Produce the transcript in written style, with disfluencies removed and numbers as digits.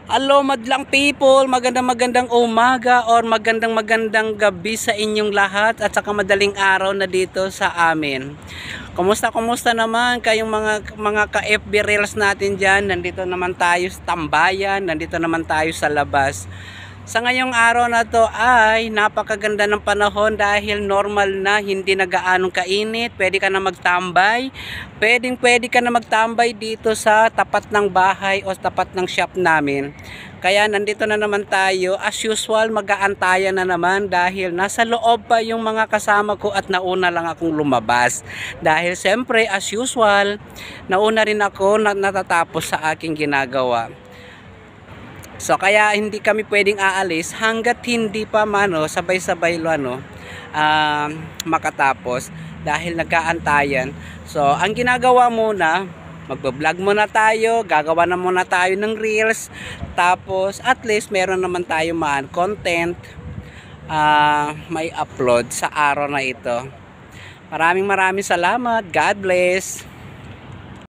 Hello madlang people, magandang umaga or magandang gabi sa inyong lahat at saka madaling araw na dito sa amin. Kumusta naman kayong mga ka-FB Reels natin diyan? Nandito naman tayo sa tambayan, nandito naman tayo sa labas. Sa ngayong araw na to ay napakaganda ng panahon dahil normal na, hindi na gaanong kainit. Pwede ka na magtambay. Pwede ka na magtambay dito sa tapat ng bahay o tapat ng shop namin. Kaya nandito na naman tayo. As usual, mag-aantayan na naman dahil nasa loob pa yung mga kasama ko at nauna lang akong lumabas. Dahil siyempre, as usual, nauna rin ako na natatapos sa aking ginagawa. So kaya hindi kami pwedeng aalis hanggat hindi pa sabay-sabay makatapos dahil nag-aantayan. So ang ginagawa muna, magbo-vlog muna tayo, gagawa na muna tayo ng reels, tapos at least meron naman tayo content may upload sa araw na ito. Maraming salamat. God bless.